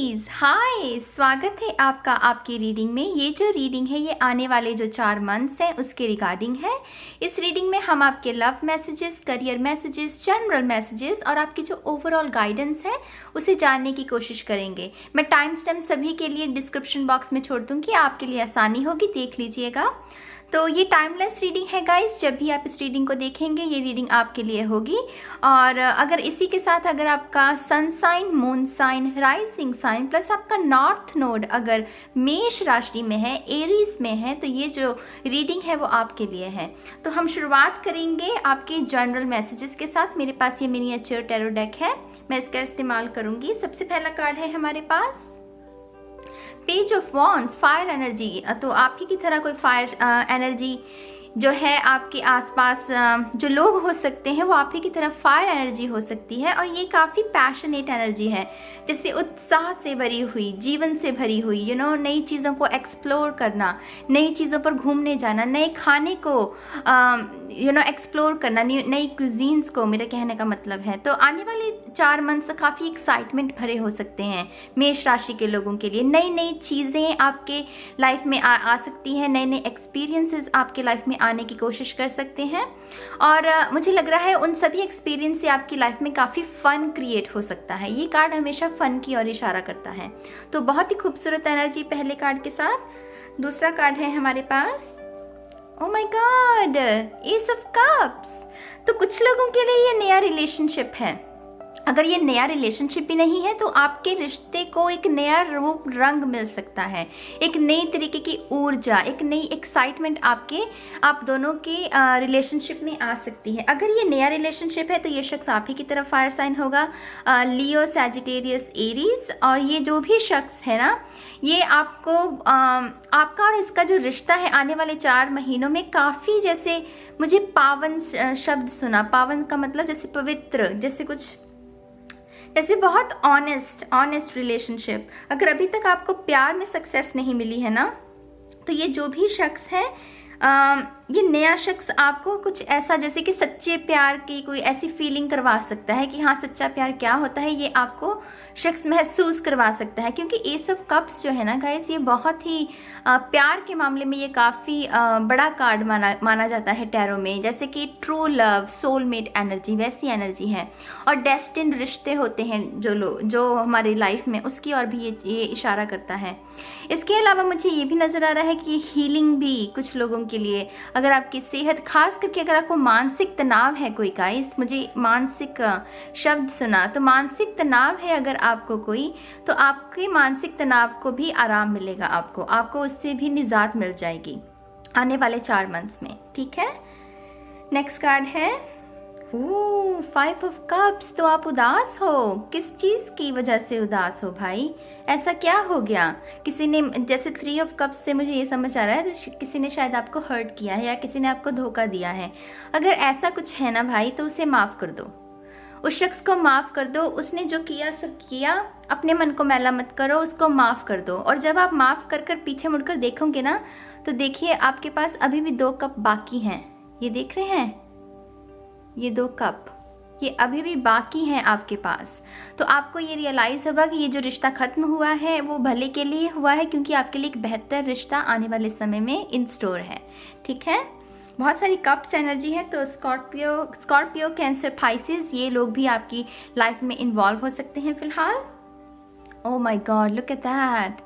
Guys hi, स्वागत है आपका आपकी रीडिंग में। ये जो रीडिंग है ये आने वाले जो 4 मंथ्स हैं उसके रिगार्डिंग है। इस रीडिंग में हम आपके love messages, career messages, general messages और आपकी जो ओवरऑल गाइडेंस है उसे जानने की कोशिश करेंगे। मैं टाइम स्टैम्प सभी के लिए डिस्क्रिप्शन बॉक्स में छोड़ दूँगी, आपके लिए आसानी होगी, देख लीजिएगा। तो ये टाइमलेस रीडिंग है गाइस, जब भी आप इस रीडिंग को देखेंगे ये रीडिंग आपके लिए होगी। और अगर इसी के साथ अगर आपका sun sign, moon sign, rising sign plus आपका नॉर्थ नोड अगर मेष राशि में है, एरीज में है, तो ये जो रीडिंग है वो आपके लिए है। तो हम शुरुआत करेंगे आपके जनरल मैसेजेस के साथ। मेरे पास ये मिनिएचर टैरो डेक है, मैं इसका इस्तेमाल करूंगी। सबसे पहला कार्ड है हमारे पास page of wands, fire energy. तो आप ही की तरह कोई फायर एनर्जी जो है आपके आसपास जो लोग हो सकते हैं वो आप ही की तरफ फायर एनर्जी हो सकती है। और ये काफ़ी पैशनेट एनर्जी है, जैसे उत्साह से भरी हुई, जीवन से भरी हुई, नई चीज़ों को एक्सप्लोर करना, नई चीज़ों पर घूमने जाना, नए खाने को एक्सप्लोर करना, नई क्यूजीन्स को, मेरे कहने का मतलब है। तो आने वाले 4 मंथ्स काफ़ी एक्साइटमेंट भरे हो सकते हैं मेष राशि के लोगों के लिए। नई नई चीज़ें आपके लाइफ में आ सकती हैं, नए नए एक्सपीरियंसेस आपके लाइफ में आने की कोशिश कर सकते हैं। और मुझे लग रहा है उन सभी एक्सपीरियंस से आपकी लाइफ में काफ़ी फन क्रिएट हो सकता है। ये कार्ड हमेशा फन की ओर इशारा करता है, तो बहुत ही खूबसूरत एनर्जी पहले कार्ड के साथ। दूसरा कार्ड है हमारे पास, oh my god, ace of cups. तो कुछ लोगों के लिए ये नया रिलेशनशिप है। अगर ये नया रिलेशनशिप भी नहीं है तो आपके रिश्ते को एक नया रूप रंग मिल सकता है, एक नई तरीके की ऊर्जा, एक नई एक्साइटमेंट आप दोनों के रिलेशनशिप में आ सकती है। अगर ये नया रिलेशनशिप है तो ये शख्स आप ही की तरफ फायर साइन होगा, लियो, सैजिटेरियस, एरीज। और ये जो भी शख्स है ना, ये आपका और इसका जो रिश्ता है आने वाले 4 महीनों में काफ़ी, जैसे मुझे पावन शब्द सुना। पावन का मतलब जैसे पवित्र, जैसे बहुत ऑनेस्ट रिलेशनशिप। अगर अभी तक आपको प्यार में सक्सेस नहीं मिली है ना, तो ये जो भी शख्स है, ये नया शख्स आपको कुछ ऐसा जैसे कि सच्चे प्यार की कोई ऐसी फीलिंग करवा सकता है कि हाँ, सच्चा प्यार क्या होता है ये आपको शख्स महसूस करवा सकता है। क्योंकि एस ऑफ कप्स जो है ना गाइस, ये बहुत ही प्यार के मामले में ये काफ़ी बड़ा कार्ड माना जाता है टैरो में। जैसे कि ट्रू लव, सोलमेट एनर्जी, वैसी एनर्जी है। और डेस्टिन्ड रिश्ते होते हैं जो हमारी लाइफ में, उसकी ओर भी ये इशारा करता है। इसके अलावा मुझे ये भी नज़र आ रहा है कि हीलिंग भी कुछ लोगों के लिए, अगर आपकी सेहत, खास करके अगर आपको मानसिक तनाव है कोई, गाइस मुझे मानसिक शब्द सुना, तो मानसिक तनाव है अगर आपको कोई, तो आपके मानसिक तनाव को भी आराम मिलेगा, आपको उससे भी निजात मिल जाएगी आने वाले 4 मंथ्स में। ठीक है, नेक्स्ट कार्ड है 5 ऑफ कप्स। तो आप उदास हो, किस चीज़ की वजह से उदास हो भाई? ऐसा क्या हो गया? किसी ने, जैसे 3 ऑफ कप्स से मुझे ये समझ आ रहा है तो किसी ने शायद आपको हर्ट किया है या किसी ने आपको धोखा दिया है। अगर ऐसा कुछ है ना भाई, तो उसे माफ़ कर दो, उस शख्स को माफ़ कर दो। उसने जो किया सब किया, अपने मन को मैला मत करो, उसको माफ़ कर दो। और जब आप माफ़ कर पीछे मुड़कर देखोगे ना, तो देखिए आपके पास अभी भी 2 कप बाकी हैं। ये देख रहे हैं, ये 2 कप, ये अभी भी बाकी हैं आपके पास। तो आपको ये रियलाइज़ होगा कि ये जो रिश्ता ख़त्म हुआ है वो भले के लिए हुआ है, क्योंकि आपके लिए एक बेहतर रिश्ता आने वाले समय में इन स्टोर है। ठीक है, बहुत सारी कप्स एनर्जी है। तो स्कॉर्पियो, कैंसर, पाइसेस, ये लोग भी आपकी लाइफ में इन्वॉल्व हो सकते हैं फिलहाल। ओह my God, look at that,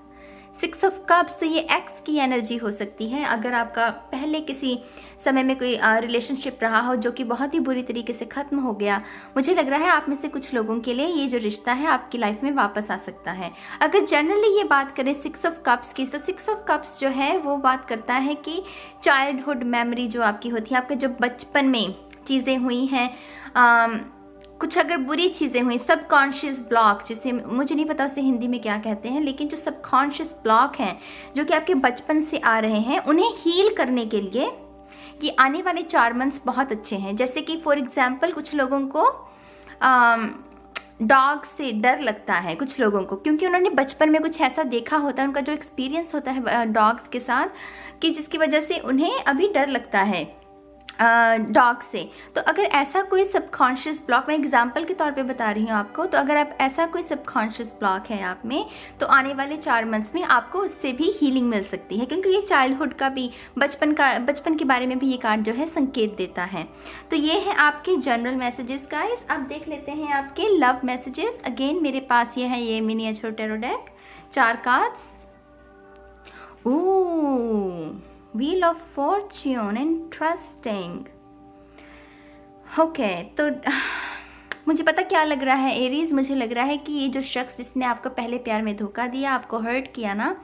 6 of cups. तो ये एक्स की एनर्जी हो सकती है। अगर आपका पहले किसी समय में कोई रिलेशनशिप रहा हो जो कि बहुत ही बुरी तरीके से ख़त्म हो गया, मुझे लग रहा है आप में से कुछ लोगों के लिए ये जो रिश्ता है आपकी लाइफ में वापस आ सकता है। अगर जनरली ये बात करें 6 ऑफ कप्स की, तो 6 ऑफ कप्स जो है वो बात करता है कि चाइल्डहुड मेमोरी जो आपकी होती है, आपके जो बचपन में चीज़ें हुई हैं, कुछ अगर बुरी चीज़ें हुई, सबकॉन्शियस ब्लॉक, जिसे मुझे नहीं पता उसे हिंदी में क्या कहते हैं, लेकिन जो सबकॉन्शियस ब्लॉक हैं जो कि आपके बचपन से आ रहे हैं, उन्हें हील करने के लिए ये आने वाले 4 मंथ्स बहुत अच्छे हैं। जैसे कि फॉर एग्जांपल कुछ लोगों को डॉग से डर लगता है, कुछ लोगों को, क्योंकि उन्होंने बचपन में कुछ ऐसा देखा होता है, उनका जो एक्सपीरियंस होता है डॉग्स के साथ, कि जिसकी वजह से उन्हें अभी डर लगता है। डॉग से। तो अगर ऐसा कोई सबकॉन्शियस ब्लॉक, मैं एग्जांपल के तौर पे बता रही हूँ आपको, तो अगर आप ऐसा कोई सबकॉन्शियस ब्लॉक है आप में, तो आने वाले 4 मंथ्स में आपको उससे भी हीलिंग मिल सकती है, क्योंकि ये चाइल्डहुड का भी, बचपन के बारे में भी ये कार्ड जो है संकेत देता है। तो ये है आपके जनरल मैसेजेस गाइस। अब देख लेते हैं आपके लव मैसेजेस। अगेन मेरे पास ये है ये miniature tarot deck, 4 cards. Wheel of Fortune, interesting. Okay, तो मुझे पता क्या लग रहा है एरीज, मुझे लग रहा है कि ये जो शख्स जिसने आपको पहले प्यार में धोखा दिया, आपको हर्ट किया ना,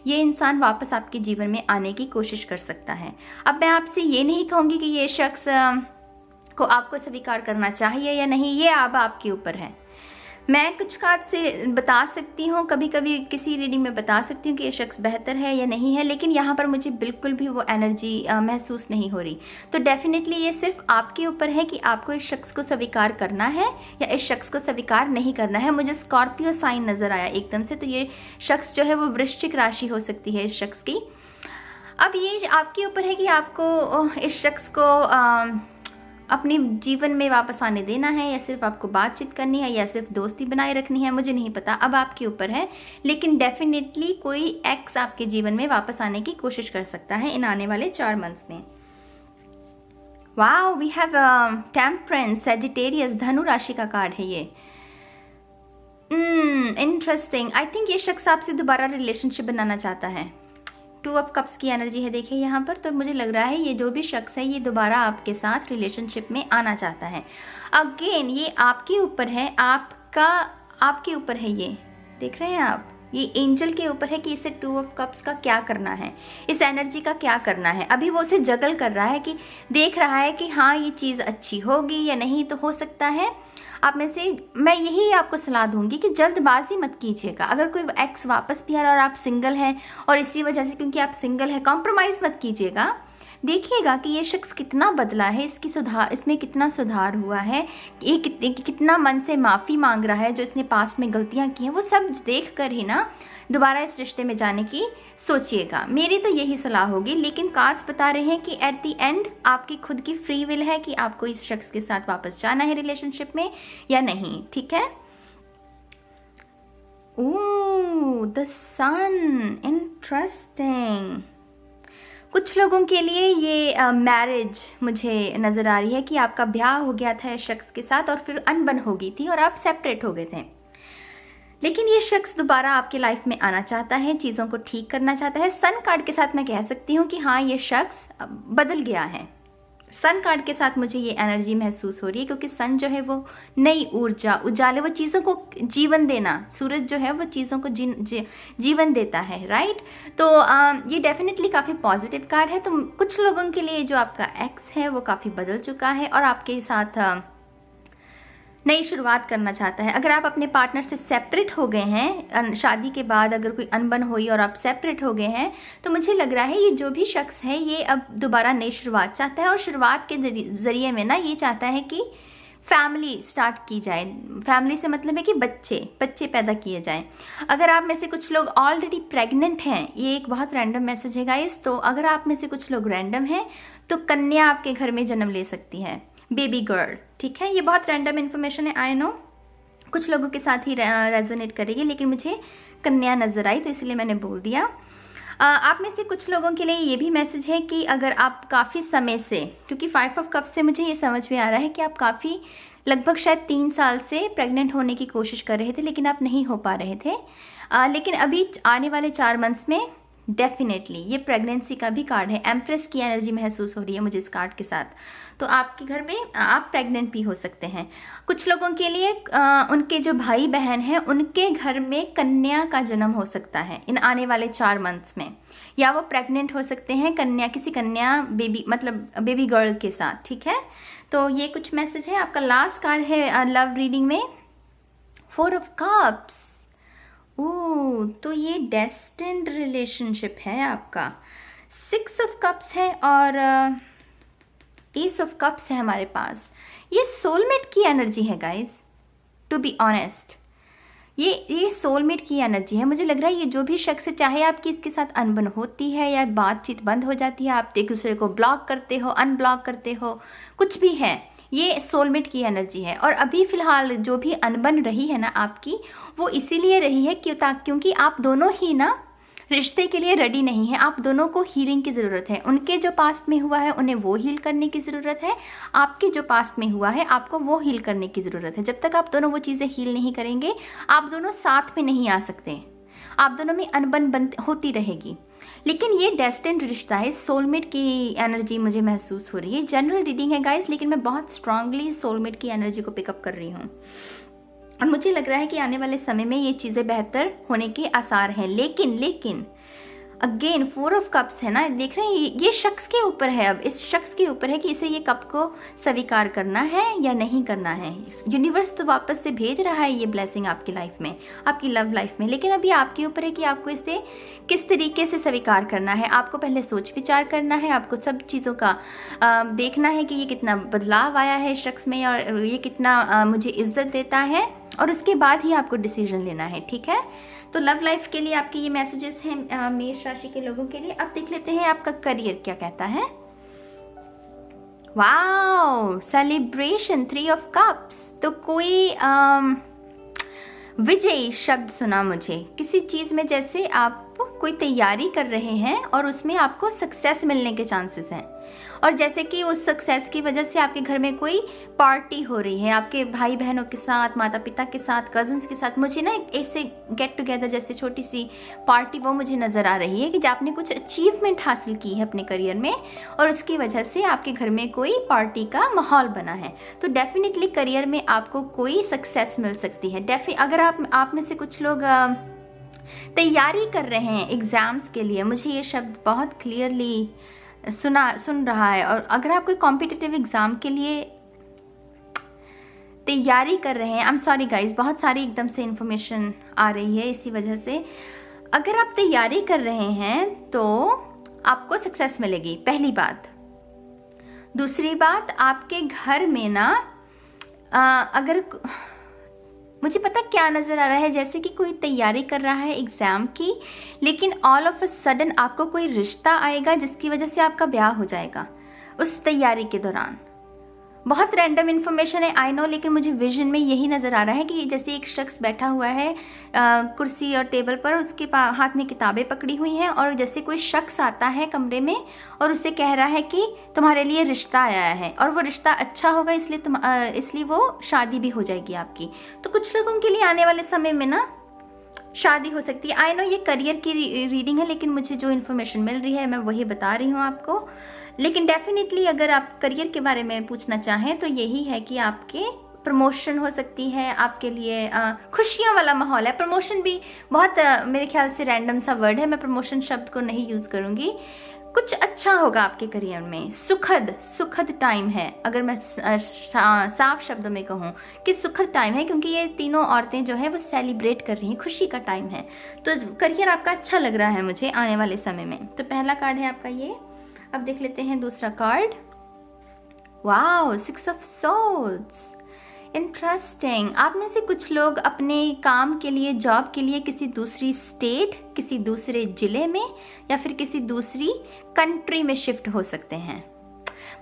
ये इंसान वापस आपके जीवन में आने की कोशिश कर सकता है। अब मैं आपसे ये नहीं कहूँगी कि ये शख्स को आपको स्वीकार करना चाहिए या नहीं, ये अब आपके ऊपर है। मैं कुछ कार्ड से बता सकती हूँ, कभी कभी किसी रीडिंग में बता सकती हूँ कि ये शख्स बेहतर है या नहीं है, लेकिन यहाँ पर मुझे बिल्कुल भी वो एनर्जी महसूस नहीं हो रही। तो डेफिनेटली ये सिर्फ आपके ऊपर है कि आपको इस शख्स को स्वीकार करना है या इस शख्स को स्वीकार नहीं करना है। मुझे स्कॉर्पियो साइन नज़र आया एकदम से, तो ये शख्स जो है वो वृश्चिक राशि हो सकती है इस शख्स की। अब ये आपके ऊपर है कि आपको इस शख्स को अपने जीवन में वापस आने देना है, या सिर्फ आपको बातचीत करनी है, या सिर्फ दोस्ती बनाए रखनी है, मुझे नहीं पता, अब आपके ऊपर है। लेकिन डेफिनेटली कोई एक्स आपके जीवन में वापस आने की कोशिश कर सकता है इन आने वाले 4 मंथ्स में। Wow, we have temperance, Sagittarius, धनु राशि का कार्ड है ये। इंटरेस्टिंग। आई थिंक ये शख्स आपसे दोबारा रिलेशनशिप बनाना चाहता है। 2 ऑफ कप्स की एनर्जी है देखिए यहाँ पर। तो मुझे लग रहा है ये जो भी शख्स है ये दोबारा आपके साथ रिलेशनशिप में आना चाहता है। अगेन ये आपके ऊपर है, आपके ऊपर है, ये देख रहे हैं आप, ये एंजल के ऊपर है कि इसे 2 ऑफ कप्स का क्या करना है, इस एनर्जी का क्या करना है। अभी वो उसे जगल कर रहा है कि देख रहा है कि हाँ ये चीज़ अच्छी होगी या नहीं। तो हो सकता है आप में से, मैं यही आपको सलाह दूंगी कि जल्दबाजी मत कीजिएगा। अगर कोई एक्स वापस भी आ रहा है और आप सिंगल हैं, और इसी वजह से क्योंकि आप सिंगल हैं कॉम्प्रोमाइज़ मत कीजिएगा। देखिएगा कि ये शख्स कितना बदला है, इसमें कितना सुधार हुआ है, ये कितना मन से माफ़ी मांग रहा है, जो इसने पास्ट में गलतियां की हैं वो सब देख कर ही ना दोबारा इस रिश्ते में जाने की सोचिएगा। मेरी तो यही सलाह होगी। लेकिन कार्ड्स बता रहे हैं कि एट द एंड आपकी खुद की फ्री विल है कि आपको इस शख्स के साथ वापस जाना है रिलेशनशिप में या नहीं। ठीक है। ओह, द सन, इंटरेस्टिंग। कुछ लोगों के लिए ये मैरिज मुझे नज़र आ रही है कि आपका ब्याह हो गया था इस शख्स के साथ और फिर अनबन हो गई थी और आप सेपरेट हो गए थे। लेकिन ये शख्स दोबारा आपकी लाइफ में आना चाहता है, चीज़ों को ठीक करना चाहता है। सन कार्ड के साथ मैं कह सकती हूँ कि हाँ ये शख्स बदल गया है। सन कार्ड के साथ मुझे ये एनर्जी महसूस हो रही है, क्योंकि सन जो है वो नई ऊर्जा, उजाले, वो चीज़ों को जीवन देना, सूरज जो है वो चीज़ों को जीवन देता है, राइट। तो ये डेफिनेटली काफ़ी पॉजिटिव कार्ड है। तो कुछ लोगों के लिए जो आपका एक्स है वो काफ़ी बदल चुका है और आपके साथ नई शुरुआत करना चाहता है। अगर आप अपने पार्टनर से सेपरेट हो गए हैं, शादी के बाद अगर कोई अनबन हुई और आप सेपरेट हो गए हैं, तो मुझे लग रहा है ये जो भी शख्स है ये अब दोबारा नई शुरुआत चाहता है। और शुरुआत के ज़रिए में ना ये चाहता है कि फैमिली स्टार्ट की जाए। फैमिली से मतलब है कि बच्चे पैदा किए जाएं। अगर आप में से कुछ लोग ऑलरेडी प्रेग्नेंट हैं, ये एक बहुत रैंडम मैसेज है गाइस, तो अगर आप में से कुछ लोग रैंडम हैं तो कन्या आपके घर में जन्म ले सकती है, बेबी गर्ल। ठीक है, ये बहुत रैंडम इन्फॉर्मेशन है, आई नो कुछ लोगों के साथ ही रेजोनेट करेगी, लेकिन मुझे कन्या नजर आई तो इसलिए मैंने बोल दिया। आप में से कुछ लोगों के लिए ये भी मैसेज है कि अगर आप काफ़ी समय से, क्योंकि 5 ऑफ कप्स से मुझे ये समझ में आ रहा है कि आप काफ़ी लगभग शायद 3 साल से प्रेग्नेंट होने की कोशिश कर रहे थे लेकिन आप नहीं हो पा रहे थे, लेकिन अभी आने वाले 4 मंथ्स में डेफिनेटली ये प्रेगनेंसी का भी कार्ड है। एम्प्रेस की एनर्जी महसूस हो रही है मुझे इस कार्ड के साथ। तो आपके घर में आप प्रेग्नेंट भी हो सकते हैं। कुछ लोगों के लिए उनके जो भाई बहन हैं उनके घर में कन्या का जन्म हो सकता है इन आने वाले 4 मंथ्स में, या वो प्रेग्नेंट हो सकते हैं किसी कन्या बेबी, मतलब बेबी गर्ल के साथ। ठीक है, तो ये कुछ मैसेज है। आपका लास्ट कार्ड है लव रीडिंग में 4 ऑफ कप्स। तो ये डेस्टिन्ड रिलेशनशिप है आपका। 6 ऑफ कप्स है और एस ऑफ कप्स है हमारे पास। ये सोलमेट की एनर्जी है गाइज, टू बी ऑनेस्ट। ये सोलमेट की एनर्जी है। मुझे लग रहा है ये जो भी शख्स है, चाहे आपकी इसके साथ अनबन होती है या बातचीत बंद हो जाती है, आप एक दूसरे को ब्लॉक करते हो, अनब्लॉक करते हो, कुछ भी है, ये सोलमेट की एनर्जी है। और अभी फ़िलहाल जो भी अनबन रही है ना आपकी, वो इसीलिए रही है क्योंकि आप दोनों ही ना रिश्ते के लिए रेडी नहीं है। आप दोनों को हीलिंग की ज़रूरत है। उनके जो पास्ट में हुआ है उन्हें वो हील करने की ज़रूरत है, आपके जो पास्ट में हुआ है आपको वो हील करने की ज़रूरत है। जब तक आप दोनों वो चीज़ें हील नहीं करेंगे, आप दोनों साथ में नहीं आ सकते, आप दोनों में अनबन होती रहेगी। लेकिन ये डेस्टिन्ड रिश्ता है, सोलमेट की एनर्जी मुझे महसूस हो रही है। जनरल रीडिंग है गाइस, लेकिन मैं बहुत स्ट्रांगली सोलमेट की एनर्जी को पिकअप कर रही हूँ और मुझे लग रहा है कि आने वाले समय में ये चीज़ें बेहतर होने के आसार हैं। लेकिन अगेन 4 ऑफ कप्स है ना, देख रहे हैं, ये शख्स के ऊपर है। अब इस शख्स के ऊपर है कि इसे ये कप को स्वीकार करना है या नहीं करना है। यूनिवर्स तो वापस से भेज रहा है ये ब्लेसिंग आपकी लाइफ में, आपकी लव लाइफ में, लेकिन अभी आपके ऊपर है कि आपको इसे किस तरीके से स्वीकार करना है। आपको पहले सोच विचार करना है, आपको सब चीज़ों का देखना है कि ये कितना बदलाव आया है शख्स में और ये कितना मुझे इज्जत देता है, और उसके बाद ही आपको डिसीजन लेना है, ठीक है। तो लव लाइफ के लिए आपके ये मैसेजेस हैं मेष राशि के लोगों के लिए। अब देख लेते हैं आपका करियर क्या कहता है। Wow, celebration, 3 of cups. तो कोई विजयी शब्द सुना मुझे किसी चीज़ में, जैसे आप कोई तैयारी कर रहे हैं और उसमें आपको सक्सेस मिलने के चांसेस हैं, और जैसे कि उस सक्सेस की वजह से आपके घर में कोई पार्टी हो रही है, आपके भाई बहनों के साथ, माता पिता के साथ, कजन्स के साथ। मुझे ना ऐसे गेट टुगेदर जैसे छोटी सी पार्टी वो मुझे नज़र आ रही है कि आपने कुछ अचीवमेंट हासिल की है अपने करियर में और उसकी वजह से आपके घर में कोई पार्टी का माहौल बना है। तो डेफिनेटली करियर में आपको कोई सक्सेस मिल सकती है। अगर आप में से कुछ लोग तैयारी कर रहे हैं एग्ज़ाम्स के लिए, मुझे ये शब्द बहुत क्लियरली सुन रहा है, और अगर आप कोई कॉम्पिटिटिव एग्ज़ाम के लिए तैयारी कर रहे हैं, आई एम सॉरी गाइज, बहुत सारी एकदम से इन्फॉर्मेशन आ रही है इसी वजह से। अगर आप तैयारी कर रहे हैं तो आपको सक्सेस मिलेगी, पहली बात। दूसरी बात, आपके घर में ना अगर मुझे पता क्या नज़र आ रहा है, जैसे कि कोई तैयारी कर रहा है एग्ज़ाम की, लेकिन ऑल ऑफ अ सडन आपको कोई रिश्ता आएगा जिसकी वजह से आपका ब्याह हो जाएगा उस तैयारी के दौरान। बहुत रैंडम इन्फॉर्मेशन है आई नो, लेकिन मुझे विजन में यही नज़र आ रहा है कि जैसे एक शख्स बैठा हुआ है कुर्सी और टेबल पर, उसके हाथ में किताबें पकड़ी हुई हैं, और जैसे कोई शख्स आता है कमरे में और उससे कह रहा है कि तुम्हारे लिए रिश्ता आया है और वो रिश्ता अच्छा होगा, इसलिए वो शादी भी हो जाएगी आपकी। तो कुछ लोगों के लिए आने वाले समय में ना शादी हो सकती है। आई नो ये करियर की रीडिंग है, लेकिन मुझे जो इन्फॉर्मेशन मिल रही है मैं वही बता रही हूँ आपको। लेकिन डेफिनेटली अगर आप करियर के बारे में पूछना चाहें तो यही है कि आपके प्रमोशन हो सकती है, आपके लिए खुशियाँ वाला माहौल है। प्रमोशन भी बहुत मेरे ख्याल से रैंडम सा वर्ड है, मैं प्रमोशन शब्द को नहीं यूज़ करूँगी। कुछ अच्छा होगा आपके करियर में, सुखद टाइम है। अगर मैं साफ शब्दों में कहूँ कि सुखद टाइम है, क्योंकि ये तीनों औरतें जो है वो सेलिब्रेट कर रही हैं, खुशी का टाइम है। तो करियर आपका अच्छा लग रहा है मुझे आने वाले समय में। तो पहला कार्ड है आपका ये। अब देख लेते हैं दूसरा card. Wow, 6 of swords, interesting. आप में से कुछ लोग अपने काम के लिए, जॉब के लिए किसी दूसरी स्टेट, किसी दूसरे जिले में या फिर किसी दूसरी कंट्री में शिफ्ट हो सकते हैं।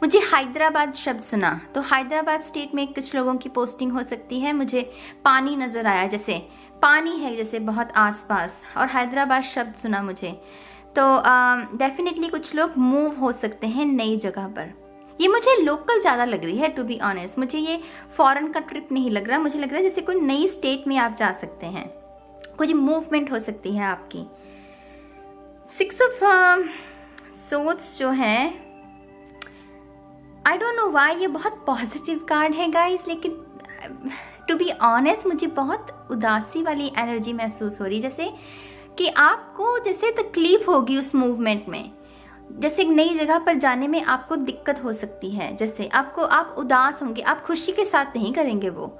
मुझे हैदराबाद शब्द सुना, तो हैदराबाद स्टेट में कुछ लोगों की पोस्टिंग हो सकती है। मुझे पानी नज़र आया, जैसे पानी है जैसे बहुत आसपास, और हैदराबाद शब्द सुना मुझे। तो डेफिनेटली कुछ लोग मूव हो सकते हैं नई जगह पर। ये मुझे लोकल ज़्यादा लग रही है टू बी ऑनेस्ट, मुझे ये फॉरेन का ट्रिप नहीं लग रहा। मुझे लग रहा है जैसे कोई नई स्टेट में आप जा सकते हैं, कुछ मूवमेंट हो सकती है आपकी। 6 ऑफ सोर्ड्स जो है, आई डोंट नो व्हाई ये बहुत पॉजिटिव कार्ड है गाइस, लेकिन टू बी ऑनेस्ट मुझे बहुत उदासी वाली एनर्जी महसूस हो रही है, जैसे कि आपको जैसे तकलीफ होगी उस मूवमेंट में, जैसे एक नई जगह पर जाने में आपको दिक्कत हो सकती है, जैसे आप उदास होंगे, आप खुशी के साथ नहीं करेंगे वो।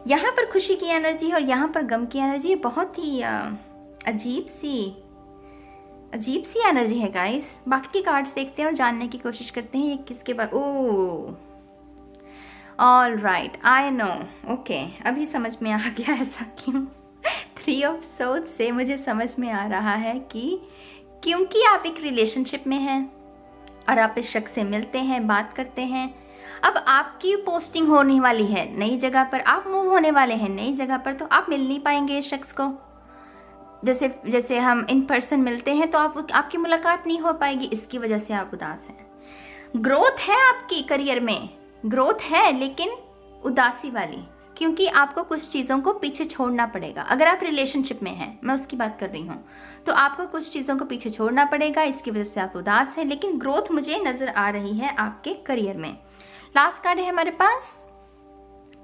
यहाँ पर खुशी की एनर्जी और यहाँ पर गम की एनर्जी, बहुत ही अजीब सी एनर्जी है गाइस। बाकी के कार्ड्स देखते हैं और जानने की कोशिश करते हैं ये किसके बारे। Oh all right, I know, okay, अभी समझ में आ गया ऐसा क्यों। थ्री ऑफ सोर्ड्स से मुझे समझ में आ रहा है कि क्योंकि आप एक रिलेशनशिप में हैं और आप इस शख्स से मिलते हैं, बात करते हैं, अब आपकी पोस्टिंग होने वाली है नई जगह पर, आप मूव होने वाले हैं नई जगह पर, तो आप मिल नहीं पाएंगे इस शख्स को। जैसे जैसे हम इन पर्सन मिलते हैं तो आपकी मुलाकात नहीं हो पाएगी, इसकी वजह से आप उदास हैं। ग्रोथ है आपकी करियर में, ग्रोथ है, लेकिन उदासी वाली, क्योंकि आपको कुछ चीज़ों को पीछे छोड़ना पड़ेगा। अगर आप रिलेशनशिप में हैं, मैं उसकी बात कर रही हूँ, तो आपको कुछ चीज़ों को पीछे छोड़ना पड़ेगा, इसकी वजह से आप उदास हैं, लेकिन ग्रोथ मुझे नज़र आ रही है आपके करियर में। लास्ट कार्ड है हमारे पास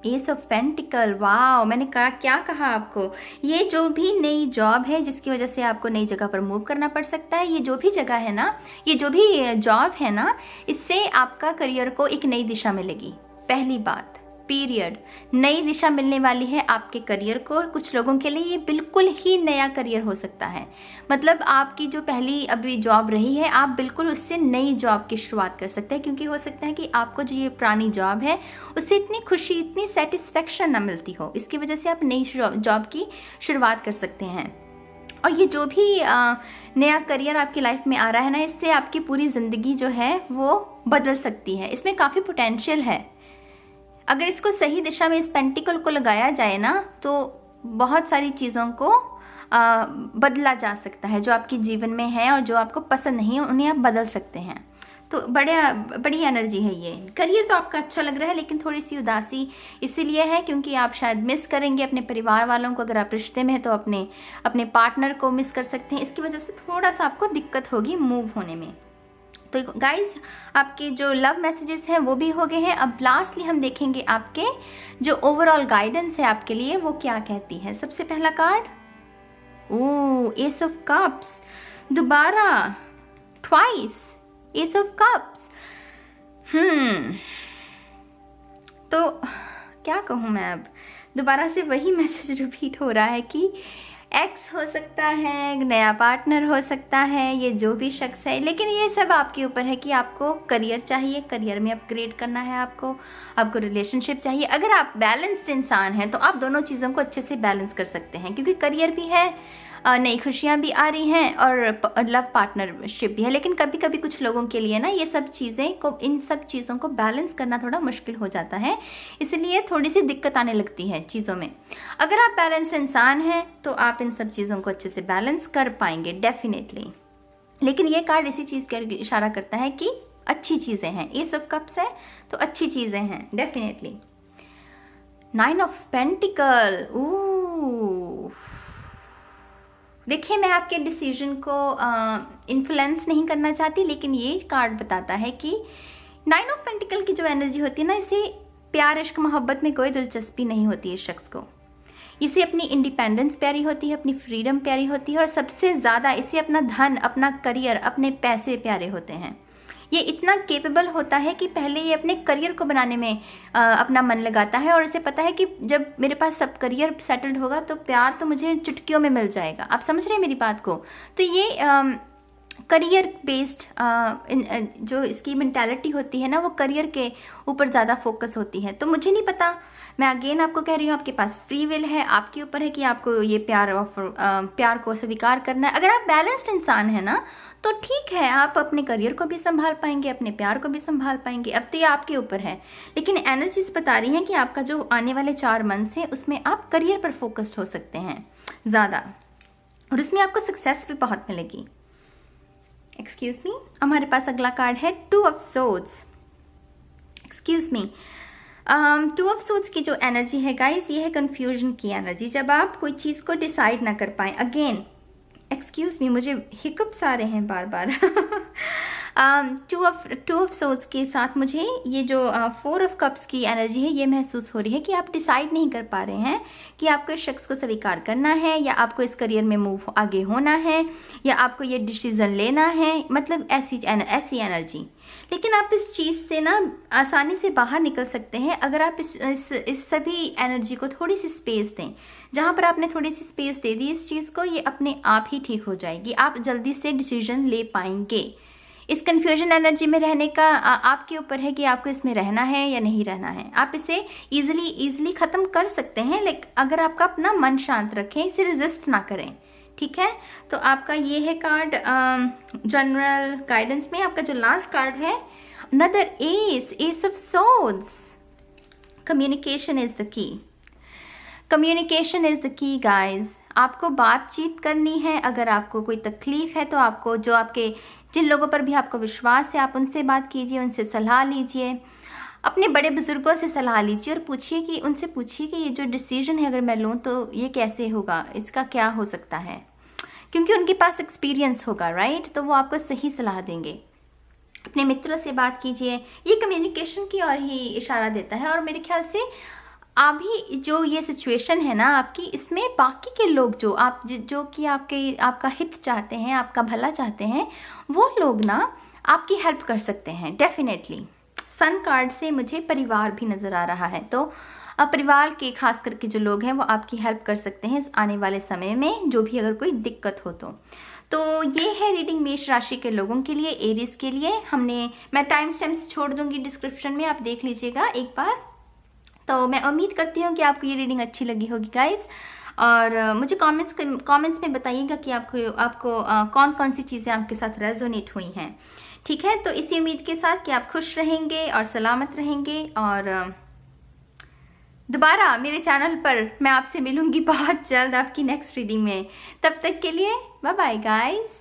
एस ऑफ पेंटिकल। वाओ, मैंने क्या कहा आपको, ये जो भी नई जॉब है जिसकी वजह से आपको नई जगह पर मूव करना पड़ सकता है, ये जो भी जगह है ना, ये जो भी जॉब है ना, इससे आपका करियर को एक नई दिशा मिलेगी। पहली बात, पीरियड, नई दिशा मिलने वाली है आपके करियर को। कुछ लोगों के लिए ये बिल्कुल ही नया करियर हो सकता है, मतलब आपकी जो पहली अभी जॉब रही है, आप बिल्कुल उससे नई जॉब की शुरुआत कर सकते हैं, क्योंकि हो सकता है कि आपको जो ये पुरानी जॉब है उससे इतनी खुशी, इतनी सेटिस्फेक्शन ना मिलती हो, इसकी वजह से आप नई जॉब की शुरुआत कर सकते हैं। और ये जो भी नया करियर आपकी लाइफ में आ रहा है ना, इससे आपकी पूरी ज़िंदगी जो है वो बदल सकती है, इसमें काफ़ी पोटेंशियल है। अगर इसको सही दिशा में, इस पेंटिकल को लगाया जाए ना, तो बहुत सारी चीज़ों को बदला जा सकता है, जो आपके जीवन में है और जो आपको पसंद नहीं है उन्हें आप बदल सकते हैं। तो बड़ी एनर्जी है ये। करियर तो आपका अच्छा लग रहा है, लेकिन थोड़ी सी उदासी इसीलिए है क्योंकि आप शायद मिस करेंगे अपने परिवार वालों को। अगर आप रिश्ते में हैं तो अपने पार्टनर को मिस कर सकते हैं, इसकी वजह से थोड़ा सा आपको दिक्कत होगी मूव होने में। तो गाइज, आपके जो लव मैसेजेस हैं वो भी हो गए हैं। अब लास्टली हम देखेंगे आपके जो ओवरऑल गाइडेंस है आपके लिए, वो क्या कहती है। सबसे पहला card, oh, S of cups, दोबारा ट्वाइस एस ऑफ कप्स। तो क्या कहूँ मैं, अब दोबारा से वही मैसेज रिपीट हो रहा है कि एक्स हो सकता है, नया पार्टनर हो सकता है, ये जो भी शख्स है, लेकिन ये सब आपके ऊपर है कि आपको करियर चाहिए, करियर में अपग्रेड करना है आपको रिलेशनशिप चाहिए। अगर आप बैलेंस्ड इंसान हैं तो आप दोनों चीज़ों को अच्छे से बैलेंस कर सकते हैं, क्योंकि करियर भी है, नई खुशियाँ भी आ रही हैं और लव पार्टनरशिप भी है। लेकिन कभी कभी कुछ लोगों के लिए ना इन सब चीज़ों को बैलेंस करना थोड़ा मुश्किल हो जाता है, इसलिए थोड़ी सी दिक्कत आने लगती है चीज़ों में। अगर आप बैलेंस इंसान हैं तो आप इन सब चीज़ों को अच्छे से बैलेंस कर पाएंगे डेफिनेटली। लेकिन ये कार्ड इसी चीज़ का इशारा करता है कि अच्छी चीज़ें हैं, एस ऑफ कप्स है तो अच्छी चीज़ें हैं डेफिनेटली। नाइन ऑफ पेंटिकल, देखिए, मैं आपके डिसीजन को इन्फ्लुएंस नहीं करना चाहती, लेकिन ये कार्ड बताता है कि नाइन ऑफ पेंटिकल की जो एनर्जी होती है ना, इसे प्यार, इश्क, मोहब्बत में कोई दिलचस्पी नहीं होती है इस शख्स को। इसे अपनी इंडिपेंडेंस प्यारी होती है, अपनी फ्रीडम प्यारी होती है, और सबसे ज़्यादा इसे अपना धन, अपना करियर, अपने पैसे प्यारे होते हैं। ये इतना केपेबल होता है कि पहले ये अपने करियर को बनाने में अपना मन लगाता है, और इसे पता है कि जब मेरे पास सब करियर सेटल्ड होगा तो प्यार तो मुझे चुटकियों में मिल जाएगा। आप समझ रहे हैं मेरी बात को। तो ये करियर बेस्ड जो इसकी मेंटालिटी होती है ना, वो करियर के ऊपर ज़्यादा फोकस होती है। तो मुझे नहीं पता, मैं अगेन आपको कह रही हूँ, आपके पास फ्री विल है, आपके ऊपर है कि आपको ये प्यार को स्वीकार करना है। अगर आप बैलेंस्ड इंसान है ना, तो ठीक है, आप अपने करियर को भी संभाल पाएंगे, अपने प्यार को भी संभाल पाएंगे। अब तो ये आपके ऊपर है, लेकिन एनर्जीज बता रही हैं कि आपका जो आने वाले 4 मंथ्स है उसमें आप करियर पर फोकस्ड हो सकते हैं ज़्यादा, और उसमें आपको सक्सेस भी बहुत मिलेगी। एक्सक्यूज मी, हमारे पास अगला कार्ड है two of swords. Excuse me, two of swords की जो एनर्जी है गाइस, ये है कंफ्यूजन की एनर्जी, जब आप कोई चीज़ को डिसाइड ना कर पाएं। अगेन एक्सक्यूज मी, मुझे हिकअप्स आ रहे हैं बार बार। टू ऑफ सोर्ड्स के साथ मुझे ये जो 4 ऑफ कप्स की एनर्जी है, ये महसूस हो रही है कि आप डिसाइड नहीं कर पा रहे हैं कि आपको इस शख्स को स्वीकार करना है, या आपको इस करियर में मूव आगे होना है, या आपको ये डिसीजन लेना है, मतलब ऐसी एनर्जी। लेकिन आप इस चीज़ से ना आसानी से बाहर निकल सकते हैं अगर आप इस सभी एनर्जी को थोड़ी सी स्पेस दें। जहाँ पर आपने थोड़ी सी स्पेस दे दी इस चीज़ को, ये अपने आप ही ठीक हो जाएगी, आप जल्दी से डिसीजन ले पाएंगे। इस कन्फ्यूजन एनर्जी में रहने का आपके ऊपर है कि आपको इसमें रहना है या नहीं रहना है। आप इसे ईजिली ख़त्म कर सकते हैं, लेकिन अगर आपका अपना मन शांत रखें, इसे रेजिस्ट ना करें, ठीक है। तो आपका ये है कार्ड जनरल गाइडेंस में। आपका जो लास्ट कार्ड है, another S of swords. Communication is the key. Communication is the key guys. आपको बातचीत करनी है। अगर आपको कोई तकलीफ है तो आपको जिन लोगों पर भी आपको विश्वास है, आप उनसे बात कीजिए, उनसे सलाह लीजिए, अपने बड़े बुजुर्गों से सलाह लीजिए और उनसे पूछिए कि ये जो डिसीजन है अगर मैं लूँ तो ये कैसे होगा, इसका क्या हो सकता है, क्योंकि उनके पास एक्सपीरियंस होगा, राइट। तो वो आपको सही सलाह देंगे। अपने मित्रों से बात कीजिए, ये कम्युनिकेशन की ओर ही इशारा देता है। और मेरे ख्याल से अभी जो ये सिचुएशन है ना आपकी, इसमें बाकी के लोग जो कि आपका हित चाहते हैं, आपका भला चाहते हैं, वो लोग ना आपकी हेल्प कर सकते हैं डेफिनेटली। सन कार्ड से मुझे परिवार भी नज़र आ रहा है, तो परिवार के खास करके जो लोग हैं वो आपकी हेल्प कर सकते हैं इस आने वाले समय में, जो भी अगर कोई दिक्कत हो तो ये है रीडिंग मेष राशि के लोगों के लिए, एरीज के लिए। मैं टाइम स्टैम्प्स छोड़ दूंगी डिस्क्रिप्शन में, आप देख लीजिएगा एक बार। तो मैं उम्मीद करती हूँ कि आपको ये रीडिंग अच्छी लगी होगी गाइज, और मुझे कमेंट्स में बताइएगा कि आपको कौन कौन सी चीज़ें आपके साथ रेजोनेट हुई हैं, ठीक है। तो इसी उम्मीद के साथ कि आप खुश रहेंगे और सलामत रहेंगे, और दोबारा मेरे चैनल पर मैं आपसे मिलूंगी बहुत जल्द आपकी नेक्स्ट रीडिंग में। तब तक के लिए बाय बाय गाइज।